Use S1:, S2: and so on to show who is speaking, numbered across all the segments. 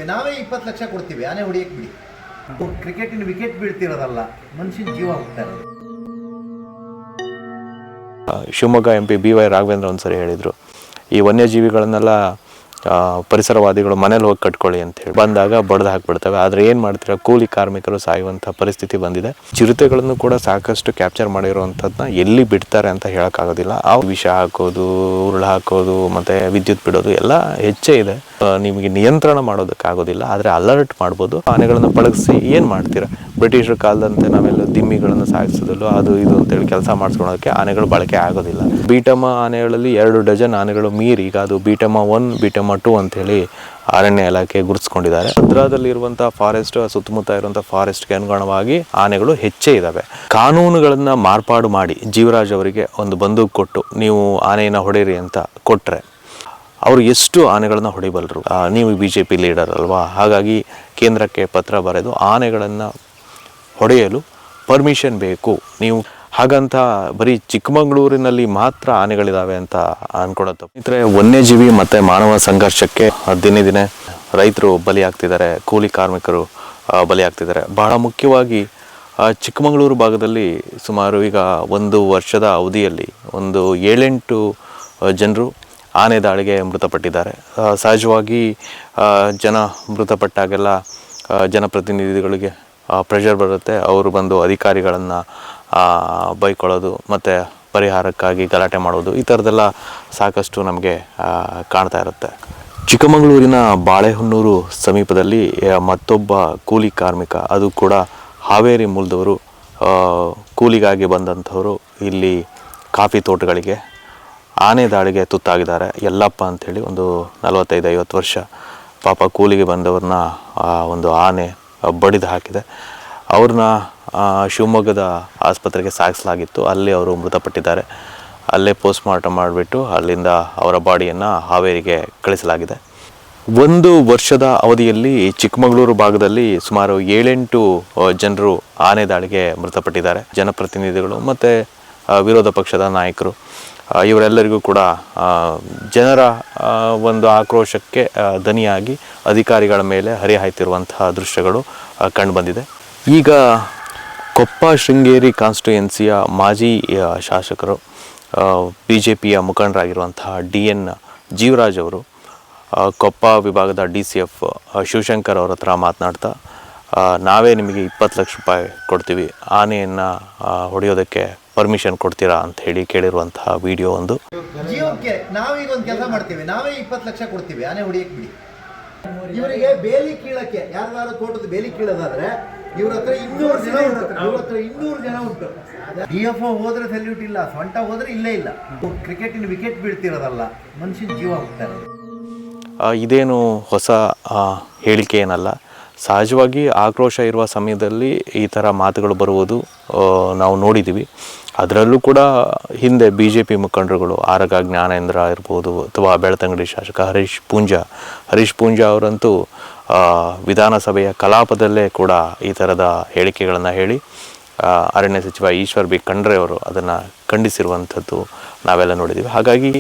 S1: ಮಾಡ್ತೀವಿ, ನಾವೇ 20 ಲಕ್ಷ ಕೊಡ್ತೀವಿ ಆನೆ ಹೊಡಿಯಕ್ಕೆ ಬಿಡಿ. ಕ್ರಿಕೆಟಿನ ವಿಕೆಟ್ ಬೀಳ್ತಿರೋದಲ್ಲ, ಮನುಷ್ಯನ ಜೀವ ಹೋಗ್ತಾ ಇರೋದು.
S2: ಶಿವಮೊಗ್ಗ MP BY ರಾಘವೇಂದ್ರ ಒಂದ್ಸರಿ ಹೇಳಿದರು, ಈ ವನ್ಯಜೀವಿಗಳನ್ನೆಲ್ಲ ಪರಿಸರವಾದಿಗಳು ಮನೇಲಿ ಹೋಗಿ ಕಟ್ಕೊಳ್ಳಿ ಅಂತ ಹೇಳಿ ಬಂದಾಗ ಬಡ್ದು ಹಾಕಿಬಿಡ್ತವೆ. ಆದರೆ ಏನು ಮಾಡ್ತೀರಾ, ಕೂಲಿ ಕಾರ್ಮಿಕರು ಸಾಯುವಂಥ ಪರಿಸ್ಥಿತಿ ಬಂದಿದೆ. ಚಿರತೆಗಳನ್ನು ಕೂಡ ಸಾಕಷ್ಟು ಕ್ಯಾಪ್ಚರ್ ಮಾಡಿರುವಂಥದ್ದನ್ನ ಎಲ್ಲಿ ಬಿಡ್ತಾರೆ ಅಂತ ಹೇಳೋಕ್ಕಾಗೋದಿಲ್ಲ. ಆ ವಿಷ ಹಾಕೋದು, ಉರುಳು ಹಾಕೋದು ಮತ್ತು ವಿದ್ಯುತ್ ಬಿಡೋದು ಎಲ್ಲ ಹೆಚ್ಚೇ ಇದೆ. ನಿಮಗೆ ನಿಯಂತ್ರಣ ಮಾಡೋದಕ್ಕಾಗೋದಿಲ್ಲ, ಆದರೆ ಅಲರ್ಟ್ ಮಾಡ್ಬೋದು. ಆನೆಗಳನ್ನು ಪಳಗಿಸಿ ಏನು ಮಾಡ್ತೀರಾ? ಬ್ರಿಟಿಷರ ಕಾಲದಂತೆ ನಾವೆಲ್ಲ ದಿಮ್ಮಿಗಳನ್ನು ಸಾಗಿಸೋದಲ್ಲೂ ಅದು ಇದು ಅಂತೇಳಿ ಕೆಲಸ ಮಾಡಿಸ್ಕೊಳೋಕ್ಕೆ ಆನೆಗಳು ಬಳಕೆ ಆಗೋದಿಲ್ಲ. ಬೀಟಮ್ಮ ಆನೆಗಳಲ್ಲಿ 2 ಡಜನ್ ಆನೆಗಳು ಮೀರಿ ಈಗ ಅದು ಬೀಟಮ್ಮ 1, ಬೀಟಮ್ಮ 2 ಅಂಥೇಳಿ ಅರಣ್ಯ ಇಲಾಖೆ ಗುರುತಿಸ್ಕೊಂಡಿದ್ದಾರೆ. ಭದ್ರಾದಲ್ಲಿರುವಂಥ ಫಾರೆಸ್ಟ್, ಸುತ್ತಮುತ್ತ ಇರುವಂಥ ಫಾರೆಸ್ಟ್ಗೆ ಅನುಗುಣವಾಗಿ ಆನೆಗಳು ಹೆಚ್ಚೇ ಇದ್ದಾವೆ. ಕಾನೂನುಗಳನ್ನು ಮಾರ್ಪಾಡು ಮಾಡಿ ಜೀವರಾಜ್ ಅವರಿಗೆ ಒಂದು ಬಂದೂಕು ಕೊಟ್ಟು ನೀವು ಆನೆಯನ್ನು ಹೊಡೀರಿ ಅಂತ ಕೊಟ್ಟರೆ ಅವರು ಎಷ್ಟು ಆನೆಗಳನ್ನು ಹೊಡಿಬಲ್ಲರು? ನೀವು BJP ಲೀಡರ್ ಅಲ್ವಾ, ಹಾಗಾಗಿ ಕೇಂದ್ರಕ್ಕೆ ಪತ್ರ ಬರೆದು ಆನೆಗಳನ್ನು ಹೊಡೆಯಲು ಪರ್ಮಿಷನ್ ಬೇಕು ನೀವು. ಹಾಗಂತ ಬರೀ ಚಿಕ್ಕಮಗಳೂರಿನಲ್ಲಿ ಮಾತ್ರ ಆನೆಗಳಿದ್ದಾವೆ ಅಂತ ಅನ್ಕೊಳತ್ತೆ. ಸ್ನೇಹಿತರೆ, ವನ್ಯಜೀವಿ ಮತ್ತು ಮಾನವ ಸಂಘರ್ಷಕ್ಕೆ ದಿನೇ ದಿನೇ ರೈತರು ಬಲಿಯಾಗ್ತಿದ್ದಾರೆ, ಕೂಲಿ ಕಾರ್ಮಿಕರು ಬಲಿಯಾಗ್ತಿದ್ದಾರೆ. ಬಹಳ ಮುಖ್ಯವಾಗಿ ಚಿಕ್ಕಮಗಳೂರು ಭಾಗದಲ್ಲಿ ಸುಮಾರು ಈಗ 1 ವರ್ಷದ ಅವಧಿಯಲ್ಲಿ ಒಂದು 7-8 ಜನರು ಆನೆ ದಾಳಿಗೆ ಮೃತಪಟ್ಟಿದ್ದಾರೆ. ಸಹಜವಾಗಿ ಜನ ಮೃತಪಟ್ಟಾಗೆಲ್ಲ ಜನಪ್ರತಿನಿಧಿಗಳಿಗೆ ಪ್ರೆಷರ್ ಬರುತ್ತೆ. ಅವರು ಬಂದು ಅಧಿಕಾರಿಗಳನ್ನು ಬೈಕೊಳ್ಳೋದು ಮತ್ತು ಪರಿಹಾರಕ್ಕಾಗಿ ಗಲಾಟೆ ಮಾಡೋದು, ಈ ಥರದ್ದೆಲ್ಲ ಸಾಕಷ್ಟು ನಮಗೆ ಕಾಣ್ತಾ ಇರುತ್ತೆ. ಚಿಕ್ಕಮಗಳೂರಿನ ಬಾಳೆಹೊನ್ನೂರು ಸಮೀಪದಲ್ಲಿ ಮತ್ತೊಬ್ಬ ಕೂಲಿ ಕಾರ್ಮಿಕ, ಅದು ಕೂಡ ಹಾವೇರಿ ಮೂಲದವರು, ಕೂಲಿಗಾಗಿ ಬಂದಂಥವರು ಇಲ್ಲಿ ಕಾಫಿ ತೋಟಗಳಿಗೆ ಆನೆ ದಾಳಿಗೆ ತುತ್ತಾಗಿದ್ದಾರೆ. ಯಲ್ಲಪ್ಪ ಅಂಥೇಳಿ ಒಂದು 45-50 ವರ್ಷ ಪಾಪ ಕೂಲಿಗೆ ಬಂದವ್ರನ್ನ ಒಂದು ಆನೆ ಬಡಿದು ಹಾಕಿದೆ. ಅವ್ರನ್ನ ಶಿವಮೊಗ್ಗದ ಆಸ್ಪತ್ರೆಗೆ ಸಾಗಿಸಲಾಗಿತ್ತು. ಅಲ್ಲಿ ಅವರು ಮೃತಪಟ್ಟಿದ್ದಾರೆ. ಅಲ್ಲೇ ಪೋಸ್ಟ್ ಮಾರ್ಟಮ್ ಮಾಡಿಬಿಟ್ಟು ಅಲ್ಲಿಂದ ಅವರ ಬಾಡಿಯನ್ನು ಹಾವೇರಿಗೆ ಕಳಿಸಲಾಗಿದೆ. 1 ವರ್ಷದ ಅವಧಿಯಲ್ಲಿ ಚಿಕ್ಕಮಗಳೂರು ಭಾಗದಲ್ಲಿ ಸುಮಾರು 7-8 ಜನರು ಆನೆ ದಾಳಿಗೆ ಮೃತಪಟ್ಟಿದ್ದಾರೆ. ಜನಪ್ರತಿನಿಧಿಗಳು ಮತ್ತು ವಿರೋಧ ಪಕ್ಷದ ನಾಯಕರು ಇವರೆಲ್ಲರಿಗೂ ಕೂಡ ಜನರ ಒಂದು ಆಕ್ರೋಶಕ್ಕೆ ದನಿಯಾಗಿ ಅಧಿಕಾರಿಗಳ ಮೇಲೆ ಹರಿಹಾಯ್ತಿರುವಂತಹ ದೃಶ್ಯಗಳು ಕಂಡುಬಂದಿದೆ. ಈಗ ಕೊಪ್ಪ ಶೃಂಗೇರಿ ಕಾನ್ಸ್ಟಿಟ್ಯೂಯೆನ್ಸಿಯ ಮಾಜಿ ಶಾಸಕರು, BJPಯ ಮುಖಂಡರಾಗಿರುವಂತಹ DN ಜೀವರಾಜ್ ಅವರು ಕೊಪ್ಪ ವಿಭಾಗದ DCF ಶಿವಶಂಕರ್ ಅವ್ರ ಹತ್ರ ಮಾತನಾಡ್ತಾ, ನಾವೇ ನಿಮಗೆ 20 ಲಕ್ಷ ರೂಪಾಯಿ ಕೊಡ್ತೀವಿ, ಆನೆಯನ್ನು ಹೊಡೆಯೋದಕ್ಕೆ ಪರ್ಮಿಷನ್ ಕೊಡ್ತೀರಾ ಅಂತ ಹೇಳಿ ಕೇಳಿರುವಂತಹ ವಿಡಿಯೋ ಒಂದು.
S1: ಜೀವಕ್ಕೆ ನಾವೀಗ ಒಂದು ಕೆಲಸ ಮಾಡ್ತೀವಿ, ನಾವೇ 20 ಲಕ್ಷ ಕೊಡ್ತೀವಿ ಆನೆ ಹೊಡಿಯಕ್ಕೆ ಬಿಡಿ. ಇವರಿಗೆ ಬೇಲಿ ಕೀಳಕ್ಕೆ, ಯಾರು ತೋಟದ ಬೇಲಿ ಕೀಳೋದಾದ್ರೆ ಇವ್ರ ಹತ್ರ 200 ಜನ ಉಂಟು. DFO ಹೋದ್ರೆ ಸಲ್ಯೂಟ್ ಇಲ್ಲ, ಸೊಂಟ ಹೋದ್ರೆ ಇಲ್ಲೇ ಇಲ್ಲ. ಕ್ರಿಕೆಟಿನ ವಿಕೆಟ್ ಬೀಳ್ತಿರೋದಲ್ಲ, ಮನುಷ್ಯನ ಜೀವ ಹೋಗ್ತಾ ಇರೋದು.
S2: ಇದೇನು ಹೊಸ ಹೇಳಿಕೆ ಏನಲ್ಲ. ಸಹಜವಾಗಿ ಆಕ್ರೋಶ ಇರುವ ಸಮಯದಲ್ಲಿ ಈ ಥರ ಮಾತುಗಳು ಬರುವುದು ನಾವು ನೋಡಿದ್ದೀವಿ. ಅದರಲ್ಲೂ ಕೂಡ ಹಿಂದೆ BJP ಮುಖಂಡರುಗಳು ಆರಗ ಜ್ಞಾನೇಂದ್ರ ಇರ್ಬೋದು ಅಥವಾ ಬೆಳ್ತಂಗಡಿ ಶಾಸಕ ಹರೀಶ್ ಪೂಂಜಾ ಅವರಂತೂ ವಿಧಾನಸಭೆಯ ಕಲಾಪದಲ್ಲೇ ಕೂಡ ಈ ಥರದ ಹೇಳಿಕೆಗಳನ್ನು ಹೇಳಿ ಅರಣ್ಯ ಸಚಿವ ಈಶ್ವರ್ ಬಿ ಖಂಡ್ರೆ ಅವರು ಅದನ್ನು ಖಂಡಿಸಿರುವಂಥದ್ದು ನಾವೆಲ್ಲ ನೋಡಿದ್ದೀವಿ. ಹಾಗಾಗಿ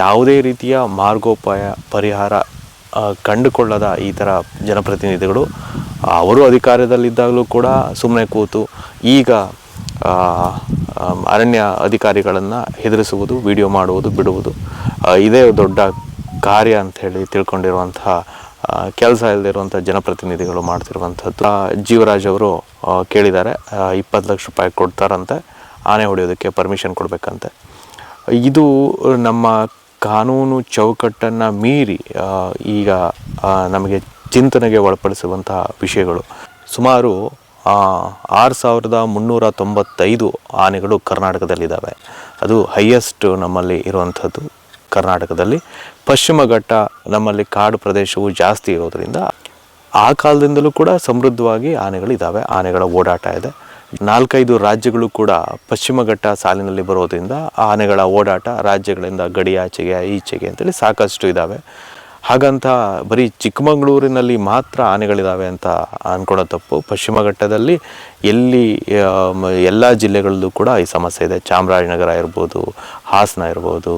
S2: ಯಾವುದೇ ರೀತಿಯ ಮಾರ್ಗೋಪಾಯ ಪರಿಹಾರ ಕಂಡುಕೊಳ್ಳದ ಈ ಥರ ಜನಪ್ರತಿನಿಧಿಗಳು ಅವರು ಅಧಿಕಾರದಲ್ಲಿದ್ದಾಗಲೂ ಕೂಡ ಸುಮ್ಮನೆ ಕೂತು ಈಗ ಅರಣ್ಯ ಅಧಿಕಾರಿಗಳನ್ನು ಹೆದರಿಸುವುದು, ವಿಡಿಯೋ ಮಾಡುವುದು, ಬಿಡುವುದು ಇದೇ ದೊಡ್ಡ ಕಾರ್ಯ ಅಂಥೇಳಿ ತಿಳ್ಕೊಂಡಿರುವಂತಹ ಕೆಲಸ ಇಲ್ಲದಿರುವಂಥ ಜನಪ್ರತಿನಿಧಿಗಳು ಮಾಡ್ತಿರುವಂಥದ್ದು. ಜೀವರಾಜ್ ಅವರು ಕೇಳಿದ್ದಾರೆ, 20 ಲಕ್ಷ ರೂಪಾಯಿ ಕೊಡ್ತಾರಂತೆ ಆನೆ ಹೊಡೆಯೋದಕ್ಕೆ ಪರ್ಮಿಷನ್ ಕೊಡಬೇಕಂತೆ. ಇದು ನಮ್ಮ ಕಾನೂನು ಚೌಕಟ್ಟನ್ನು ಮೀರಿ ಈಗ ನಮಗೆ ಚಿಂತನೆಗೆ ಒಳಪಡಿಸುವಂತಹ ವಿಷಯಗಳು. ಸುಮಾರು 6395 ಆನೆಗಳು ಕರ್ನಾಟಕದಲ್ಲಿದ್ದಾವೆ. ಅದು ಹೈಯೆಸ್ಟ್ ನಮ್ಮಲ್ಲಿ ಇರುವಂಥದ್ದು ಕರ್ನಾಟಕದಲ್ಲಿ. ಪಶ್ಚಿಮ ಘಟ್ಟ ನಮ್ಮಲ್ಲಿ ಕಾಡು ಪ್ರದೇಶವು ಜಾಸ್ತಿ ಇರೋದರಿಂದ ಆ ಕಾಲದಿಂದಲೂ ಕೂಡ ಸಮೃದ್ಧವಾಗಿ ಆನೆಗಳಿದ್ದಾವೆ, ಆನೆಗಳ ಓಡಾಟ ಇದೆ. 4-5 ರಾಜ್ಯಗಳು ಕೂಡ ಪಶ್ಚಿಮ ಘಟ್ಟ ಸಾಲಿನಲ್ಲಿ ಬರೋದ್ರಿಂದ ಆನೆಗಳ ಓಡಾಟ ರಾಜ್ಯಗಳಿಂದ ಗಡಿಯಾಚೆಗೆ ಈಚೆಗೆ ಅಂತೇಳಿ ಸಾಕಷ್ಟು ಇದ್ದಾವೆ. ಹಾಗಂತ ಬರೀ ಚಿಕ್ಕಮಗಳೂರಿನಲ್ಲಿ ಮಾತ್ರ ಆನೆಗಳಿದ್ದಾವೆ ಅಂತ ಅಂದ್ಕೊಳ್ಳೋ ತಪ್ಪು. ಪಶ್ಚಿಮ ಘಟ್ಟದಲ್ಲಿ ಎಲ್ಲ ಜಿಲ್ಲೆಗಳಲ್ಲೂ ಕೂಡ ಈ ಸಮಸ್ಯೆ ಇದೆ. ಚಾಮರಾಜನಗರ ಇರ್ಬೋದು, ಹಾಸನ ಇರ್ಬೋದು,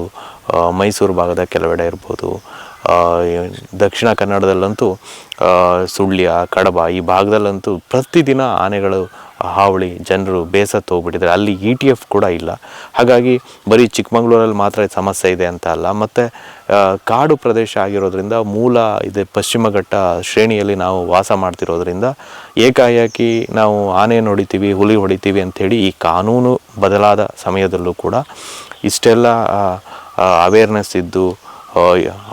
S2: ಮೈಸೂರು ಭಾಗದ ಕೆಲವೆಡೆ ಇರ್ಬೋದು, ದಕ್ಷಿಣ ಕನ್ನಡದಲ್ಲಂತೂ ಸುಳ್ಯ, ಕಡಬ ಈ ಭಾಗದಲ್ಲಂತೂ ಪ್ರತಿದಿನ ಆನೆಗಳು ಹಾವಳಿ, ಜನರು ಬೇಸತ್ತು ಹೋಗ್ಬಿಟ್ಟಿದ್ದಾರೆ. ಅಲ್ಲಿ ETF ಕೂಡ ಇಲ್ಲ. ಹಾಗಾಗಿ ಬರೀ ಚಿಕ್ಕಮಗಳೂರಲ್ಲಿ ಮಾತ್ರ ಸಮಸ್ಯೆ ಇದೆ ಅಂತ ಅಲ್ಲ, ಮತ್ತು ಕಾಡು ಪ್ರದೇಶ ಆಗಿರೋದ್ರಿಂದ ಮೂಲ ಇದೆ ಪಶ್ಚಿಮ ಘಟ್ಟ ಶ್ರೇಣಿಯಲ್ಲಿ ನಾವು ವಾಸ ಮಾಡ್ತಿರೋದ್ರಿಂದ ಏಕಾಏಕಿ ನಾವು ಆನೆಯನ್ನು ಹೊಡಿತೀವಿ, ಹುಲಿ ಹೊಡಿತೀವಿ ಅಂಥೇಳಿ ಈ ಕಾನೂನು ಬದಲಾದ ಸಮಯದಲ್ಲೂ ಕೂಡ ಇಷ್ಟೆಲ್ಲ ಅವೇರ್ನೆಸ್ ಇದ್ದು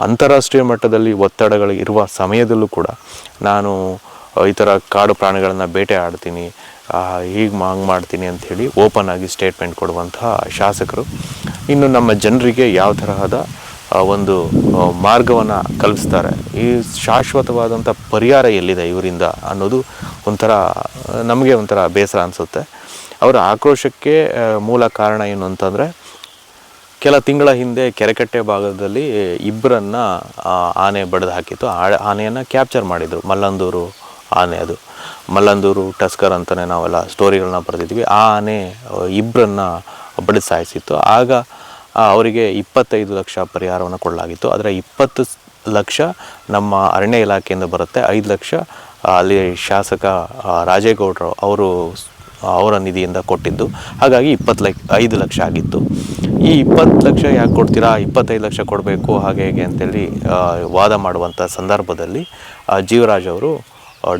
S2: ಅಂತಾರಾಷ್ಟ್ರೀಯ ಮಟ್ಟದಲ್ಲಿ ಒತ್ತಡಗಳು ಇರುವ ಸಮಯದಲ್ಲೂ ಕೂಡ ನಾನು ಈ ಥರ ಕಾಡು ಪ್ರಾಣಿಗಳನ್ನು ಬೇಟೆ ಆಡ್ತೀನಿ, ಹೀಗೆ ಹಂಗೆ ಮಾಡ್ತೀನಿ ಅಂಥೇಳಿ ಓಪನ್ ಆಗಿ ಸ್ಟೇಟ್ಮೆಂಟ್ ಕೊಡುವಂತಹ ಶಾಸಕರು ಇನ್ನು ನಮ್ಮ ಜನರಿಗೆ ಯಾವ ತರಹದ ಒಂದು ಮಾರ್ಗವನ್ನು ಕಲ್ಪಿಸ್ತಾರೆ, ಈ ಶಾಶ್ವತವಾದಂಥ ಪರಿಹಾರ ಎಲ್ಲಿದೆ ಇವರಿಂದ ಅನ್ನೋದು ನಮಗೆ ಒಂಥರ ಬೇಸರ ಅನಿಸುತ್ತೆ. ಅವರ ಆಕ್ರೋಶಕ್ಕೆ ಮೂಲ ಕಾರಣ ಏನು ಅಂತಂದರೆ, ಕೆಲ ತಿಂಗಳ ಹಿಂದೆ ಕೆರೆಕಟ್ಟೆ ಭಾಗದಲ್ಲಿ ಇಬ್ಬರನ್ನು ಆನೆ ಬಡಿದು ಹಾಕಿತ್ತು. ಆನೆಯನ್ನು ಕ್ಯಾಪ್ಚರ್ ಮಾಡಿದರು. ಮಲ್ಲಂದೂರು ಆನೆ, ಅದು ಮಲ್ಲಂದೂರು ಟಸ್ಕರ್ ಅಂತಲೇ ನಾವೆಲ್ಲ ಸ್ಟೋರಿಗಳನ್ನ ಬರೆದಿದ್ವಿ. ಆ ಆನೆ ಇಬ್ಬರನ್ನು ಬಡಿದು ಸಾಯಿಸಿತ್ತು. ಆಗ ಅವರಿಗೆ 25 ಲಕ್ಷ ಪರಿಹಾರವನ್ನು ಕೊಡಲಾಗಿತ್ತು. ಅದರ 20 ಲಕ್ಷ ನಮ್ಮ ಅರಣ್ಯ ಇಲಾಖೆಯಿಂದ ಬರುತ್ತೆ, 5 ಲಕ್ಷ ಅಲ್ಲಿ ಶಾಸಕ ರಾಜೇಗೌಡರು ಅವರ ನಿಧಿಯಿಂದ ಕೊಟ್ಟಿದ್ದು. ಹಾಗಾಗಿ 25 ಲಕ್ಷ ಆಗಿತ್ತು. ಈ 20 ಲಕ್ಷ ಯಾಕೆ ಕೊಡ್ತೀರಾ, 25 ಲಕ್ಷ ಕೊಡಬೇಕು ಹಾಗೆ ಹೇಗೆ ಅಂತೇಳಿ ವಾದ ಮಾಡುವಂಥ ಸಂದರ್ಭದಲ್ಲಿ ಜೀವರಾಜ್ ಅವರು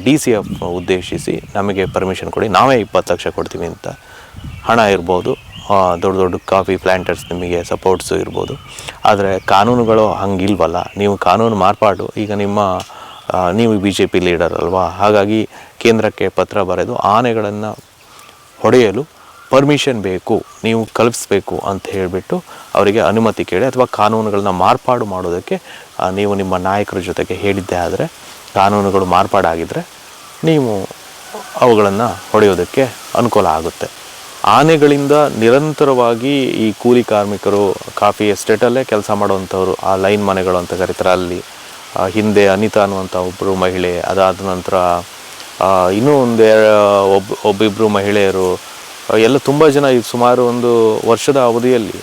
S2: DCF ಉದ್ದೇಶಿಸಿ ನಮಗೆ ಪರ್ಮಿಷನ್ ಕೊಡಿ, ನಾವೇ 20 ಲಕ್ಷ ಕೊಡ್ತೀವಿ ಅಂತ. ಹಣ ಇರ್ಬೋದು, ದೊಡ್ಡ ದೊಡ್ಡ ಕಾಫಿ ಪ್ಲ್ಯಾಂಟರ್ಸ್ ನಿಮಗೆ ಸಪೋರ್ಟ್ಸು ಇರ್ಬೋದು, ಆದರೆ ಕಾನೂನುಗಳು ಹಂಗಿಲ್ವಲ್ಲ. ನೀವು ಕಾನೂನು ಮಾರ್ಪಾಡು, ಈಗ ನೀವು BJP ಲೀಡರ್ ಅಲ್ವಾ, ಹಾಗಾಗಿ ಕೇಂದ್ರಕ್ಕೆ ಪತ್ರ ಬರೆದು ಆನೆಗಳನ್ನು ಹೊಡೆಯಲು ಪರ್ಮಿಷನ್ ಬೇಕು, ನೀವು ಕಲ್ಪಿಸ್ಬೇಕು ಅಂತ ಹೇಳಿಬಿಟ್ಟು ಅವರಿಗೆ ಅನುಮತಿ ಕೇಳಿ ಅಥವಾ ಕಾನೂನುಗಳನ್ನ ಮಾರ್ಪಾಡು ಮಾಡೋದಕ್ಕೆ ನೀವು ನಿಮ್ಮ ನಾಯಕರ ಜೊತೆಗೆ ಹೇಳಿದ್ದೇ ಆದರೆ, ಕಾನೂನುಗಳು ಮಾರ್ಪಾಡಾಗಿದ್ದರೆ ನೀವು ಅವುಗಳನ್ನು ಹೊಡೆಯೋದಕ್ಕೆ ಅನುಕೂಲ ಆಗುತ್ತೆ. ಆನೆಗಳಿಂದ ನಿರಂತರವಾಗಿ ಈ ಕೂಲಿ ಕಾರ್ಮಿಕರು ಕಾಫಿ ಎಸ್ಟೇಟಲ್ಲೇ ಕೆಲಸ ಮಾಡುವಂಥವ್ರು, ಆ ಲೈನ್ ಮನೆಗಳು ಅಂತ ಕರೀತಾರೆ, ಅಲ್ಲಿ ಹಿಂದೆ ಅನಿತಾ ಅನ್ನುವಂಥ ಒಬ್ಬರು ಮಹಿಳೆ, ಅದಾದ ನಂತರ ಇನ್ನೂ ಒಬ್ಬಿಬ್ಬರು ಮಹಿಳೆಯರು ಎಲ್ಲ ತುಂಬ ಜನ, ಸುಮಾರು ಒಂದು ವರ್ಷದ ಅವಧಿಯಲ್ಲಿ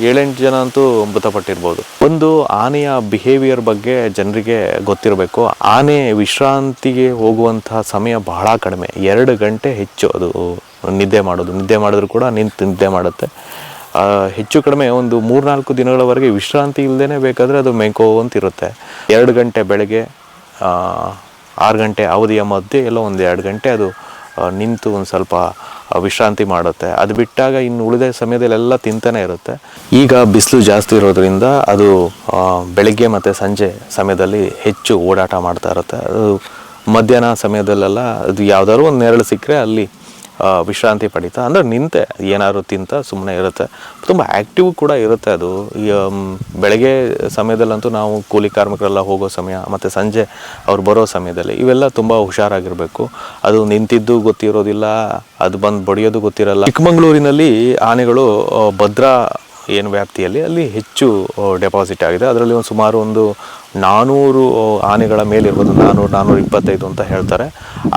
S2: 7-8 ಜನ ಅಂತೂ ಮೃತಪಟ್ಟಿರ್ಬೋದು. ಒಂದು ಆನೆಯ ಬಿಹೇವಿಯರ್ ಬಗ್ಗೆ ಜನರಿಗೆ ಗೊತ್ತಿರಬೇಕು. ಆನೆ ವಿಶ್ರಾಂತಿಗೆ ಹೋಗುವಂತಹ ಸಮಯ ಬಹಳ ಕಡಿಮೆ, 2 ಗಂಟೆ ಹೆಚ್ಚು ಅದು ನಿದ್ದೆ ಮಾಡಿದ್ರು ಕೂಡ ನಿದ್ದೆ ಮಾಡುತ್ತೆ. ಹೆಚ್ಚು ಕಡಿಮೆ ಒಂದು 3-4 ದಿನಗಳವರೆಗೆ ವಿಶ್ರಾಂತಿ ಇಲ್ಲದೇ ಬೇಕಾದರೆ ಅದು ಮೇಯ್ಕೋವಂತಿರುತ್ತೆ. 2 ಗಂಟೆ ಬೆಳಗ್ಗೆ, 6 ಗಂಟೆ ಅವಧಿಯ ಮಧ್ಯೆ ಎಲ್ಲ ಒಂದು 2 ಗಂಟೆ ಅದು ನಿಂತು ಒಂದು ಸ್ವಲ್ಪ ವಿಶ್ರಾಂತಿ ಮಾಡುತ್ತೆ. ಅದು ಬಿಟ್ಟಾಗ ಇನ್ನು ಉಳಿದ ಸಮಯದಲ್ಲೆಲ್ಲ ತಿಂತಾನೆ ಇರುತ್ತೆ. ಈಗ ಬಿಸಿಲು ಜಾಸ್ತಿ ಇರೋದ್ರಿಂದ ಅದು ಬೆಳಗ್ಗೆ ಮತ್ತು ಸಂಜೆ ಸಮಯದಲ್ಲಿ ಹೆಚ್ಚು ಓಡಾಟ ಮಾಡ್ತಾ ಇರುತ್ತೆ. ಅದು ಮಧ್ಯಾಹ್ನ ಸಮಯದಲ್ಲೆಲ್ಲ ಅದು ಯಾವುದಾದ್ರು ಒಂದು ನೆರಳು ಸಿಕ್ಕರೆ ಅಲ್ಲಿ ವಿಶ್ರಾಂತಿ ಪಡೀತಾ, ಅಂದರೆ ನಿಂತೆ ಏನಾದ್ರು ತಿಂತ ಸುಮ್ಮನೆ ಇರುತ್ತೆ. ತುಂಬ ಆ್ಯಕ್ಟಿವ್ ಕೂಡ ಇರುತ್ತೆ ಅದು. ಬೆಳಗ್ಗೆ ಸಮಯದಲ್ಲಂತೂ ನಾವು ಕೂಲಿ ಕಾರ್ಮಿಕರೆಲ್ಲ ಹೋಗೋ ಸಮಯ ಮತ್ತು ಸಂಜೆ ಅವ್ರು ಬರೋ ಸಮಯದಲ್ಲಿ ಇವೆಲ್ಲ ತುಂಬ ಹುಷಾರಾಗಿರಬೇಕು. ಅದು ನಿಂತಿದ್ದು ಗೊತ್ತಿರೋದಿಲ್ಲ, ಅದು ಬಂದು ಬಡಿಯೋದು ಗೊತ್ತಿರಲ್ಲ. ಚಿಕ್ಕಮಗಳೂರಿನಲ್ಲಿ ಆನೆಗಳು ಭದ್ರಾ ಏನು ವ್ಯಾಪ್ತಿಯಲ್ಲಿ ಅಲ್ಲಿ ಹೆಚ್ಚು ಡೆಪಾಸಿಟ್ ಆಗಿದೆ. ಅದರಲ್ಲಿ ಸುಮಾರು ಒಂದು 400 ಆನೆಗಳ ಮೇಲಿರ್ಬೋದು, 400-425 ಅಂತ ಹೇಳ್ತಾರೆ.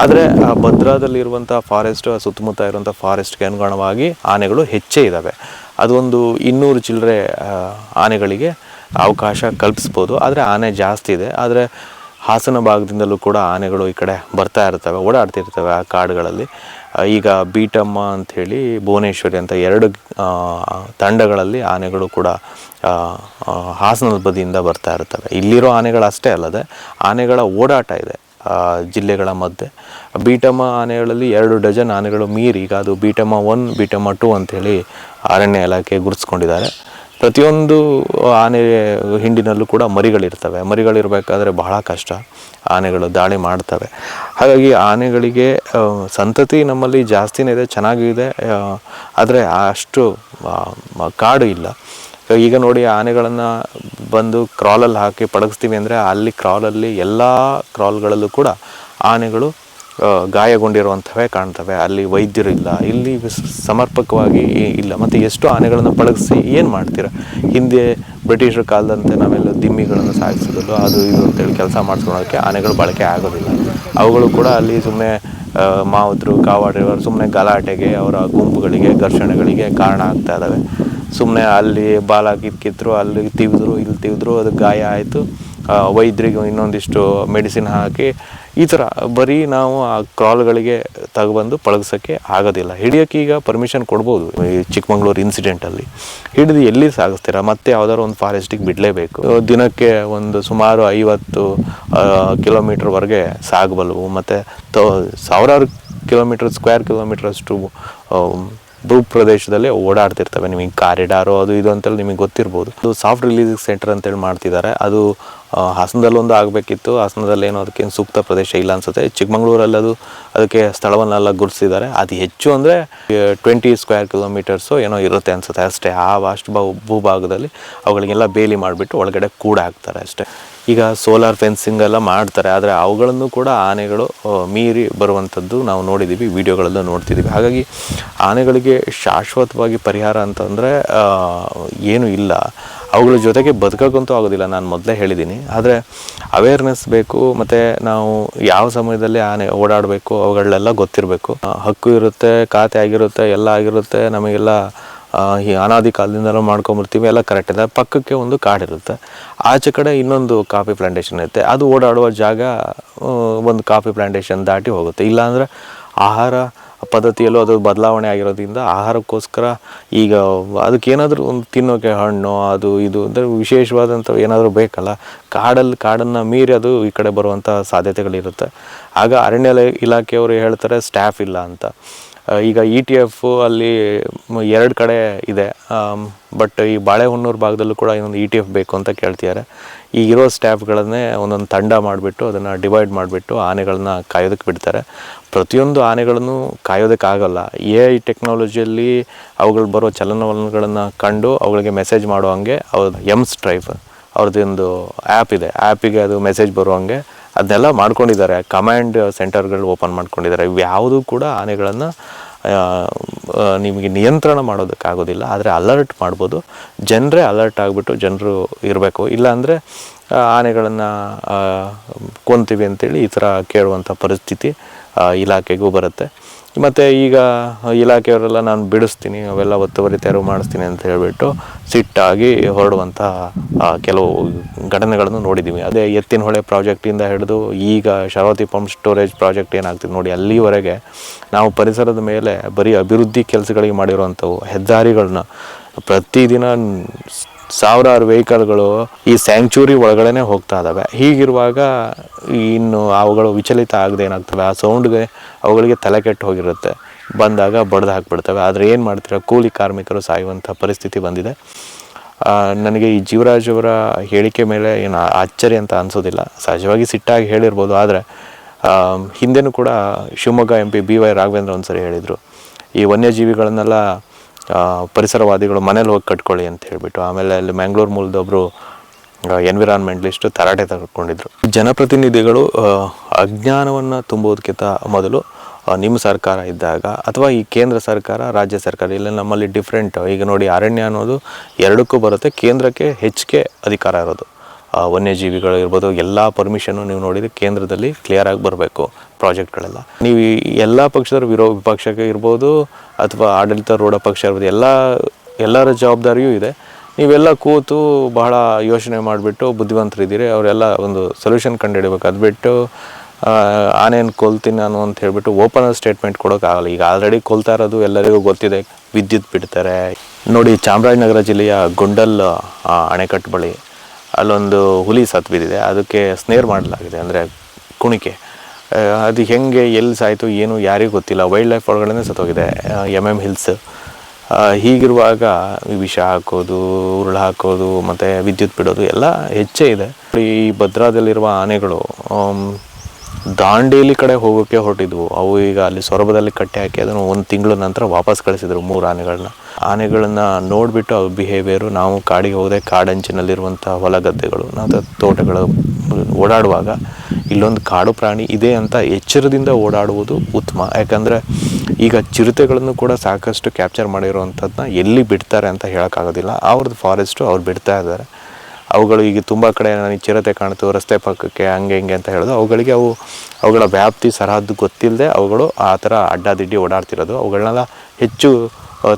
S2: ಆದರೆ ಆ ಭದ್ರಾದಲ್ಲಿರುವಂಥ ಫಾರೆಸ್ಟ್, ಸುತ್ತಮುತ್ತ ಇರುವಂಥ ಫಾರೆಸ್ಟ್ಗೆ ಅನುಗುಣವಾಗಿ ಆನೆಗಳು ಹೆಚ್ಚೇ ಇದ್ದಾವೆ. ಅದೊಂದು 200 ಚಿಲ್ಲರೆ ಆನೆಗಳಿಗೆ ಅವಕಾಶ ಕಲ್ಪಿಸ್ಬೋದು. ಆದರೆ ಆನೆ ಜಾಸ್ತಿ ಇದೆ. ಆದರೆ ಹಾಸನ ಭಾಗದಿಂದಲೂ ಕೂಡ ಆನೆಗಳು ಈ ಕಡೆ ಬರ್ತಾ ಇರ್ತವೆ, ಓಡಾಡ್ತಿರ್ತವೆ ಆ ಕಾಡುಗಳಲ್ಲಿ. ಈಗ ಬೀಟಮ್ಮ ಅಂಥೇಳಿ, ಭುವನೇಶ್ವರಿ ಅಂತ 2 ತಂಡಗಳಲ್ಲಿ ಆನೆಗಳು ಕೂಡ ಹಾಸನದ ಬದಿಯಿಂದ ಬರ್ತಾ ಇರ್ತವೆ. ಇಲ್ಲಿರೋ ಆನೆಗಳು ಅಷ್ಟೇ ಅಲ್ಲದೆ ಆನೆಗಳ ಓಡಾಟ ಇದೆ ಜಿಲ್ಲೆಗಳ ಮಧ್ಯೆ. ಬೀಟಮ್ಮ ಆನೆಗಳಲ್ಲಿ 2 ಡಜನ್ ಆನೆಗಳು ಮೀರಿ ಈಗ ಅದು ಬೀಟಮ್ಮ 1, ಬೀಟಮ್ಮ 2 ಅಂಥೇಳಿ ಅರಣ್ಯ ಇಲಾಖೆ ಗುರುತಿಸ್ಕೊಂಡಿದ್ದಾರೆ. ಪ್ರತಿಯೊಂದು ಆನೆ ಹಿಂಡಿನಲ್ಲೂ ಕೂಡ ಮರಿಗಳಿರ್ತವೆ. ಮರಿಗಳಿರಬೇಕಾದ್ರೆ ಬಹಳ ಕಷ್ಟ, ಆನೆಗಳು ದಾಳಿ ಮಾಡ್ತವೆ. ಹಾಗಾಗಿ ಆನೆಗಳಿಗೆ ಸಂತತಿ ನಮ್ಮಲ್ಲಿ ಜಾಸ್ತಿನೇ ಇದೆ, ಚೆನ್ನಾಗಿದೆ. ಆದರೆ ಅಷ್ಟು ಕಾಡು ಇಲ್ಲ. ಈಗ ನೋಡಿ, ಆನೆಗಳನ್ನು ಬಂದು ಕ್ರಾಲಲ್ಲಿ ಹಾಕಿ ಪಳಗಿಸ್ತೀವಿ ಅಂದರೆ ಅಲ್ಲಿ ಕ್ರಾಲಲ್ಲಿ ಎಲ್ಲ ಕ್ರಾಲ್ಗಳಲ್ಲೂ ಕೂಡ ಆನೆಗಳು ಗಾಯಗೊಂಡಿರುವಂಥವೇ ಕಾಣ್ತವೆ. ಅಲ್ಲಿ ವೈದ್ಯರು ಇಲ್ಲ, ಇಲ್ಲಿ ಸಮರ್ಪಕವಾಗಿ ಇಲ್ಲ. ಮತ್ತು ಎಷ್ಟು ಆನೆಗಳನ್ನು ಪಳಗಿಸಿ ಏನು ಮಾಡ್ತೀರ? ಹಿಂದೆ ಬ್ರಿಟಿಷರ ಕಾಲದಂತೆ ನಾವೆಲ್ಲ ದಿಮ್ಮಿಗಳನ್ನು ಸಾಗಿಸೋದು ಅದು ಇದು ಅಂತೇಳಿ ಕೆಲಸ ಮಾಡಿಸ್ಕೊಳ್ಳೋಕ್ಕೆ ಆನೆಗಳು ಬಳಕೆ ಆಗೋದಿಲ್ಲ. ಅವುಗಳು ಕೂಡ ಅಲ್ಲಿ ಸುಮ್ಮನೆ ಮಾವುದ್ರು, ಕಾವಾಡಿರೋರು ಸುಮ್ಮನೆ ಗಲಾಟೆಗೆ, ಅವರ ಗುಂಪುಗಳಿಗೆ, ಘರ್ಷಣೆಗಳಿಗೆ ಕಾರಣ ಆಗ್ತಾ ಇದ್ದಾವೆ. ಸುಮ್ಮನೆ ಅಲ್ಲಿ ಬಾಲ ಕಿತ್ತಿದ್ರು, ಅಲ್ಲಿ ತಿವಿದ್ರು, ಇಲ್ಲಿ ತಿವಿದ್ರು, ಅದು ಗಾಯ ಆಯಿತು, ವೈದ್ಯರಿಗೆ ಇನ್ನೊಂದಿಷ್ಟು ಮೆಡಿಸಿನ್ ಹಾಕಿ ಈ ಥರ ಬರೀ ನಾವು ಆ ಕ್ರಾಲ್ಗಳಿಗೆ ತಗೊಬಂದು ಪಳಗ್ಸೋಕ್ಕೆ ಆಗೋದಿಲ್ಲ. ಹಿಡಿಯೋಕ್ಕೆ ಈಗ ಪರ್ಮಿಷನ್ ಕೊಡ್ಬೋದು. ಈ ಚಿಕ್ಕಮಂಗ್ಳೂರು ಇನ್ಸಿಡೆಂಟಲ್ಲಿ ಹಿಡಿದು ಎಲ್ಲಿ ಸಾಗಿಸ್ತೀರಾ, ಮತ್ತೆ ಯಾವ್ದಾದ್ರು ಒಂದು ಫಾರೆಸ್ಟಿಗೆ ಬಿಡಲೇಬೇಕು. ದಿನಕ್ಕೆ ಒಂದು ಸುಮಾರು 50 ಕಿಲೋಮೀಟ್ರ್ವರೆಗೆ ಸಾಗಬಲ್ಲವು. ಮತ್ತು ಸಾವಿರಾರು ಸ್ಕ್ವೇರ್ ಕಿಲೋಮೀಟರ್ ಅಷ್ಟು ಭೂ ಪ್ರದೇಶದಲ್ಲಿ ಓಡಾಡ್ತಿರ್ತವೆ. ನಿಮಗೆ ಕಾರಿಡಾರು ಅದು ಇದು ಅಂತೇಳಿ ನಿಮಗೆ ಗೊತ್ತಿರ್ಬೋದು. ಅದು ಸಾಫ್ಟ್ ರಿಲೀಸಿಂಗ್ ಸೆಂಟರ್ ಅಂತೇಳಿ ಮಾಡ್ತಿದ್ದಾರೆ. ಅದು ಹಾಸನದಲ್ಲೊಂದು ಆಗಬೇಕಿತ್ತು. ಹಾಸನದಲ್ಲಿ ಏನೋ ಅದಕ್ಕೇನು ಸೂಕ್ತ ಪ್ರದೇಶ ಇಲ್ಲ ಅನಿಸುತ್ತೆ. ಚಿಕ್ಕಮಂಗ್ಳೂರಲ್ಲಿ ಅದಕ್ಕೆ ಸ್ಥಳವನ್ನೆಲ್ಲ ಗುರುತಿಸಿದ್ದಾರೆ. ಅದು ಹೆಚ್ಚು ಅಂದರೆ 20 ಸ್ಕ್ವೇರ್ ಕಿಲೋಮೀಟರ್ಸು ಏನೋ ಇರುತ್ತೆ ಅನಿಸುತ್ತೆ ಅಷ್ಟೇ. ಅಷ್ಟು ಭೂಭಾಗದಲ್ಲಿ ಅವುಗಳಿಗೆಲ್ಲ ಬೇಲಿ ಮಾಡಿಬಿಟ್ಟು ಒಳಗಡೆ ಕೂಡ ಹಾಕ್ತಾರೆ ಅಷ್ಟೇ. ಈಗ ಸೋಲಾರ್ ಫೆನ್ಸಿಂಗ್ ಎಲ್ಲ ಮಾಡ್ತಾರೆ, ಆದರೆ ಅವುಗಳನ್ನು ಕೂಡ ಆನೆಗಳು ಮೀರಿ ಬರುವಂಥದ್ದು ನಾವು ನೋಡಿದ್ದೀವಿ, ವಿಡಿಯೋಗಳಲ್ಲೂ ನೋಡ್ತಿದ್ದೀವಿ. ಹಾಗಾಗಿ ಆನೆಗಳಿಗೆ ಶಾಶ್ವತವಾಗಿ ಪರಿಹಾರ ಅಂತಂದರೆ ಏನೂ ಇಲ್ಲ. ಅವುಗಳ ಜೊತೆಗೆ ಬದುಕೋಕ್ಕಂತೂ ಆಗೋದಿಲ್ಲ, ನಾನು ಮೊದಲೇ ಹೇಳಿದ್ದೀನಿ. ಆದರೆ ಅವೇರ್ನೆಸ್ ಬೇಕು, ಮತ್ತು ನಾವು ಯಾವ ಸಮಯದಲ್ಲಿ ಆನೆ ಓಡಾಡಬೇಕು ಅವುಗಳೆಲ್ಲ ಗೊತ್ತಿರಬೇಕು. ಹಕ್ಕು ಇರುತ್ತೆ, ಖಾತೆ ಆಗಿರುತ್ತೆ, ಎಲ್ಲ ಆಗಿರುತ್ತೆ. ನಮಗೆಲ್ಲ ಈ ಅನಾದಿ ಕಾಲದಿಂದಲೂ ಮಾಡ್ಕೊಂಬರ್ತೀವಿ, ಎಲ್ಲ ಕರೆಕ್ಟ್ ಇದೆ. ಪಕ್ಕಕ್ಕೆ ಒಂದು ಕಾಡಿರುತ್ತೆ, ಆಚೆ ಕಡೆ ಇನ್ನೊಂದು ಕಾಫಿ ಪ್ಲಾಂಟೇಶನ್ ಇರುತ್ತೆ. ಅದು ಓಡಾಡುವ ಜಾಗ ಒಂದು ಕಾಫಿ ಪ್ಲಾಂಟೇಶನ್ ದಾಟಿ ಹೋಗುತ್ತೆ. ಇಲ್ಲಾಂದರೆ ಆಹಾರ ಪದ್ಧತಿಯಲ್ಲೂ ಅದು ಬದಲಾವಣೆ ಆಗಿರೋದ್ರಿಂದ ಆಹಾರಕ್ಕೋಸ್ಕರ ಈಗ ಅದಕ್ಕೇನಾದರೂ ಒಂದು ತಿನ್ನೋಕ್ಕೆ ಹಣ್ಣು ಅದು ಇದು ಅಂದರೆ ವಿಶೇಷವಾದಂಥ ಏನಾದರೂ ಬೇಕಲ್ಲ. ಕಾಡನ್ನು ಮೀರಿ ಅದು ಈ ಕಡೆ ಬರುವಂಥ ಸಾಧ್ಯತೆಗಳಿರುತ್ತೆ. ಆಗ ಅರಣ್ಯ ಇಲಾಖೆಯವರು ಹೇಳ್ತಾರೆ ಸ್ಟಾಫ್ ಇಲ್ಲ ಅಂತ. ಈಗ ETF ಅಲ್ಲಿ 2 ಕಡೆ ಇದೆ, ಬಟ್ ಈ ಬಾಳೆಹೊನ್ನೂರು ಭಾಗದಲ್ಲೂ ಕೂಡ ಇನ್ನೊಂದು ETF ಬೇಕು ಅಂತ ಕೇಳ್ತಿದ್ದಾರೆ. ಈಗಿರೋ ಸ್ಟಾಫ್ಗಳನ್ನೇ ಒಂದೊಂದು ತಂಡ ಮಾಡಿಬಿಟ್ಟು ಅದನ್ನು ಡಿವೈಡ್ ಮಾಡಿಬಿಟ್ಟು ಆನೆಗಳನ್ನ ಕಾಯೋದಕ್ಕೆ ಬಿಡ್ತಾರೆ. ಪ್ರತಿಯೊಂದು ಆನೆಗಳನ್ನು ಕಾಯೋದಕ್ಕಾಗಲ್ಲ. AI ಟೆಕ್ನಾಲಜಿಯಲ್ಲಿ ಅವುಗಳು ಬರೋ ಚಲನವಲನಗಳನ್ನು ಕಂಡು ಅವುಗಳಿಗೆ ಮೆಸೇಜ್ ಮಾಡೋ ಹಂಗೆ ಅವ್ರದ್ದು ಸ್ಟ್ರೈಫ್ ಅವ್ರದ್ದೊಂದು ಆ್ಯಪ್ ಇದೆ. ಆ್ಯಪಿಗೆ ಅದು ಮೆಸೇಜ್ ಬರೋ ಹಂಗೆ ಅದನ್ನೆಲ್ಲ ಮಾಡ್ಕೊಂಡಿದ್ದಾರೆ. ಕಮಾಂಡ್ ಸೆಂಟರ್ಗಳು ಓಪನ್ ಮಾಡ್ಕೊಂಡಿದ್ದಾರೆ. ಇವ್ಯಾವುದೂ ಕೂಡ ಆನೆಗಳನ್ನು ನಿಮಗೆ ನಿಯಂತ್ರಣ ಮಾಡೋದಕ್ಕಾಗೋದಿಲ್ಲ, ಆದರೆ ಅಲರ್ಟ್ ಮಾಡ್ಬೋದು. ಜನರೇ ಅಲರ್ಟ್ ಆಗಿಬಿಟ್ಟು ಜನರು ಇರಬೇಕು. ಇಲ್ಲಾಂದರೆ ಆನೆಗಳನ್ನು ಕೊಂತೀವಿ ಅಂತೇಳಿ ಈ ಥರ ಕೇಳುವಂಥ ಪರಿಸ್ಥಿತಿ ಇಲಾಖೆಗೂ ಬರುತ್ತೆ. ಮತ್ತು ಈಗ ಇಲಾಖೆಯವರೆಲ್ಲ ನಾನು ಬಿಡಿಸ್ತೀನಿ, ಅವೆಲ್ಲ ಒತ್ತುವರಿ ತೆರವು ಮಾಡಿಸ್ತೀನಿ ಅಂತ ಹೇಳಿಬಿಟ್ಟು ಸಿಟ್ಟಾಗಿ ಹೊರಡುವಂಥ ಕೆಲವು ಘಟನೆಗಳನ್ನು ನೋಡಿದ್ದೀವಿ. ಅದೇ ಎತ್ತಿನಹೊಳೆ ಪ್ರಾಜೆಕ್ಟಿಂದ ಹಿಡಿದು ಈಗ ಶರಾವತಿ ಪಂಪ್ ಸ್ಟೋರೇಜ್ ಪ್ರಾಜೆಕ್ಟ್ ಏನಾಗ್ತಿದೆ ನೋಡಿ, ಅಲ್ಲಿವರೆಗೆ ನಾವು ಪರಿಸರದ ಮೇಲೆ ಬರೀ ಅಭಿವೃದ್ಧಿ ಕೆಲಸಗಳಿಗೆ ಮಾಡಿರುವಂಥವು ಹೆದ್ದಾರಿಗಳನ್ನ ಪ್ರತಿದಿನ ಸಾವಿರಾರು ವೆಹಿಕಲ್ಗಳು ಈ ಸ್ಯಾಂಕ್ಚುರಿ ಒಳಗಡೆ ಹೋಗ್ತಾ ಇದ್ದಾವೆ. ಹೀಗಿರುವಾಗ ಇನ್ನು ಅವುಗಳು ವಿಚಲಿತ ಆಗದೆ ಏನಾಗ್ತವೆ, ಆ ಸೌಂಡ್ಗೆ ಅವುಗಳಿಗೆ ತಲೆ ಕೆಟ್ಟು ಹೋಗಿರುತ್ತೆ. ಬಂದಾಗ ಬಡ್ದು ಹಾಕಿಬಿಡ್ತವೆ. ಆದರೆ ಏನು ಮಾಡ್ತೀರಾ, ಕೂಲಿ ಕಾರ್ಮಿಕರು ಸಾಯುವಂಥ ಪರಿಸ್ಥಿತಿ ಬಂದಿದೆ. ನನಗೆ ಈ ಜೀವರಾಜ್ ಅವರ ಹೇಳಿಕೆ ಮೇಲೆ ಏನು ಅಚ್ಚರಿ ಅಂತ ಅನಿಸೋದಿಲ್ಲ. ಸಹಜವಾಗಿ ಸಿಟ್ಟಾಗಿ ಹೇಳಿರ್ಬೋದು, ಆದರೆ ಹಿಂದೆನೂ ಕೂಡ ಶಿವಮೊಗ್ಗ MP BY ರಾಘವೇಂದ್ರ ಒಂದ್ಸರಿ ಹೇಳಿದರು, ಈ ವನ್ಯಜೀವಿಗಳನ್ನೆಲ್ಲ ಪರಿಸರವಾದಿಗಳು ಮನೇಲಿ ಹೋಗಿ ಕಟ್ಕೊಳ್ಳಿ ಅಂತ ಹೇಳಿಬಿಟ್ಟು. ಆಮೇಲೆ ಅಲ್ಲಿ ಮ್ಯಾಂಗ್ಳೂರು ಮೂಲದೊಬ್ಬರು ಎನ್ವಿರಾನ್ಮೆಂಟಲಿಸ್ಟು ತರಾಟೆ ತಗೊಂಡಿದ್ರು. ಜನಪ್ರತಿನಿಧಿಗಳು ಅಜ್ಞಾನವನ್ನು ತುಂಬುವುದಕ್ಕಿಂತ ಮೊದಲು ನಿಮ್ಮ ಸರ್ಕಾರ ಇದ್ದಾಗ ಅಥವಾ ಈ ಕೇಂದ್ರ ಸರ್ಕಾರ ರಾಜ್ಯ ಸರ್ಕಾರ ಇಲ್ಲ ನಮ್ಮಲ್ಲಿ ಡಿಫ್ರೆಂಟ್. ಈಗ ನೋಡಿ, ಅರಣ್ಯ ಅನ್ನೋದು ಎರಡಕ್ಕೂ ಬರುತ್ತೆ. ಕೇಂದ್ರಕ್ಕೆ ಹೆಚ್ಚಿಗೆ ಅಧಿಕಾರ ಇರೋದು. ವನ್ಯಜೀವಿಗಳು ಇರ್ಬೋದು, ಎಲ್ಲ ಪರ್ಮಿಷನ್ನು ನೀವು ನೋಡಿದರೆ ಕೇಂದ್ರದಲ್ಲಿ ಕ್ಲಿಯರಾಗಿ ಬರಬೇಕು ಪ್ರಾಜೆಕ್ಟ್ಗಳೆಲ್ಲ. ನೀವು ಎಲ್ಲ ಪಕ್ಷದವರು ವಿಪಕ್ಷಕ್ಕೆ ಇರ್ಬೋದು ಅಥವಾ ಆಡಳಿತಾರೂಢ ಪಕ್ಷ ಇರ್ಬೋದು, ಎಲ್ಲರ ಜವಾಬ್ದಾರಿಯೂ ಇದೆ. ನೀವೆಲ್ಲ ಕೂತು ಬಹಳ ಯೋಚನೆ ಮಾಡಿಬಿಟ್ಟು ಬುದ್ಧಿವಂತರಿದ್ದೀರಿ, ಅವರೆಲ್ಲ ಒಂದು ಸೊಲ್ಯೂಷನ್ ಕಂಡುಹಿಡಬೇಕು. ಅದು ಬಿಟ್ಟು ಆನೇನು ಕೊಲ್ತೀನಿ ನಾನು ಅಂತ ಹೇಳ್ಬಿಟ್ಟು ಓಪನ್ ಸ್ಟೇಟ್ಮೆಂಟ್ ಕೊಡೋಕ್ಕಾಗಲ್ಲ. ಈಗ ಆಲ್ರೆಡಿ ಕೊಲ್ತಾ ಇರೋದು ಎಲ್ಲರಿಗೂ ಗೊತ್ತಿದೆ, ವಿದ್ಯುತ್ ಬಿಡ್ತಾರೆ ನೋಡಿ. ಚಾಮರಾಜನಗರ ಜಿಲ್ಲೆಯ ಗುಂಡಲ್ ಅಣೆಕಟ್ಟು ಬಳಿ ಅಲ್ಲೊಂದು ಹುಲಿ ಸತ್ತು ಬಿದ್ದಿದೆ. ಅದಕ್ಕೆ ಸ್ನೇರ್ ಮಾಡಲಾಗಿದೆ, ಅಂದರೆ ಕುಣಿಕೆ. ಅದು ಹೆಂಗೆ ಎಲ್ಲಿ ಸಾಯಿತು ಏನು ಯಾರಿಗೂ ಗೊತ್ತಿಲ್ಲ. ವೈಲ್ಡ್ ಲೈಫ್ ಒಳಗಡೆ ಸತ್ತೋಗಿದೆ, MM ಹಿಲ್ಸ್. ಹೀಗಿರುವಾಗ ವಿಷ ಹಾಕೋದು, ಉರುಳು ಹಾಕೋದು ಮತ್ತು ವಿದ್ಯುತ್ ಬಿಡೋದು ಎಲ್ಲ ಹೆಚ್ಚೇ ಇದೆ. ಈ ಭದ್ರಾದಲ್ಲಿರುವ ಆನೆಗಳು ದಾಂಡೇಲಿ ಕಡೆ ಹೋಗೋಕ್ಕೆ ಹೊರಟಿದ್ವು. ಅವು ಈಗ ಅಲ್ಲಿ ಸೊರಬದಲ್ಲಿ ಕಟ್ಟಿ ಹಾಕಿ ಅದನ್ನು 1 ತಿಂಗಳ ನಂತರ ವಾಪಸ್ ಕಳಿಸಿದ್ರು 3 ಆನೆಗಳನ್ನು ನೋಡಿಬಿಟ್ಟು ಅವ್ರ ಬಿಹೇವಿಯರು. ನಾವು ಕಾಡಿಗೆ ಹೋದರೆ ಕಾಡಂಚಿನಲ್ಲಿರುವಂಥ ಹೊಲ ಗದ್ದೆಗಳು ನಾವು ತೋಟಗಳು ಓಡಾಡುವಾಗ ಇಲ್ಲೊಂದು ಕಾಡು ಪ್ರಾಣಿ ಇದೆ ಅಂತ ಎಚ್ಚರದಿಂದ ಓಡಾಡುವುದು ಉತ್ತಮ. ಯಾಕಂದರೆ ಈಗ ಚಿರತೆಗಳನ್ನು ಕೂಡ ಸಾಕಷ್ಟು ಕ್ಯಾಪ್ಚರ್ ಮಾಡಿರುವಂಥದ್ದನ್ನ ಎಲ್ಲಿ ಬಿಡ್ತಾರೆ ಅಂತ ಹೇಳೋಕ್ಕಾಗೋದಿಲ್ಲ. ಅವ್ರದ್ದು ಫಾರೆಸ್ಟು ಅವ್ರು ಬಿಡ್ತಾ ಇದ್ದಾರೆ. ಅವುಗಳು ಈಗ ತುಂಬ ಕಡೆ ನನಗೆ ಚಿರತೆ ಕಾಣ್ತು ರಸ್ತೆ ಪಕ್ಕಕ್ಕೆ ಹಂಗೆ ಹಿಂಗೆ ಅಂತ ಹೇಳೋದು. ಅವುಗಳ ವ್ಯಾಪ್ತಿ ಸರಹದ್ದು ಗೊತ್ತಿಲ್ಲದೆ ಅವುಗಳು ಆ ಥರ ಅಡ್ಡಾದಿಡ್ಡಿ ಓಡಾಡ್ತಿರೋದು. ಅವುಗಳನ್ನೆಲ್ಲ ಹೆಚ್ಚು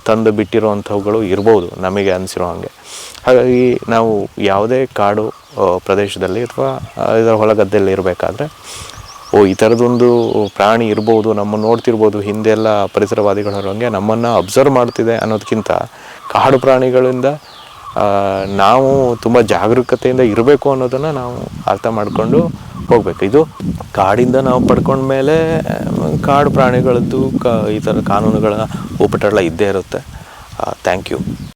S2: ತಂದು ಬಿಟ್ಟಿರೋವಂಥವುಗಳು ಇರ್ಬೋದು ನಮಗೆ ಅನಿಸಿರೋ ಹಾಗೆ. ಹಾಗಾಗಿ ನಾವು ಯಾವುದೇ ಕಾಡು ಪ್ರದೇಶದಲ್ಲಿ ಅಥವಾ ಇದರ ಹೊಲಗದ್ದೆಯಲ್ಲಿ ಇರಬೇಕಾದ್ರೆ ಈ ಥರದೊಂದು ಪ್ರಾಣಿ ಇರ್ಬೋದು, ನಮ್ಮನ್ನು ನೋಡ್ತಿರ್ಬೋದು, ಹಿಂದೆಲ್ಲ ಪರಿಸರವಾದಿಗಳು ಹೇಳೋಂಗೆ ನಮ್ಮನ್ನು ಅಬ್ಸರ್ವ್ ಮಾಡ್ತಿದೆ ಅನ್ನೋದಕ್ಕಿಂತ ಕಾಡು ಪ್ರಾಣಿಗಳಿಂದ ನಾವು ತುಂಬ ಜಾಗರೂಕತೆಯಿಂದ ಇರಬೇಕು ಅನ್ನೋದನ್ನು ನಾವು ಅರ್ಥ ಮಾಡಿಕೊಂಡು ಹೋಗಬೇಕು. ಇದು ಕಾಡಿಂದ ನಾವು ಪಡ್ಕೊಂಡ್ಮೇಲೆ ಕಾಡು ಪ್ರಾಣಿಗಳದ್ದು ಈ ಥರ ಕಾನೂನುಗಳ ಉಪಟಳ ಇದ್ದೇ ಇರುತ್ತೆ. Thank you.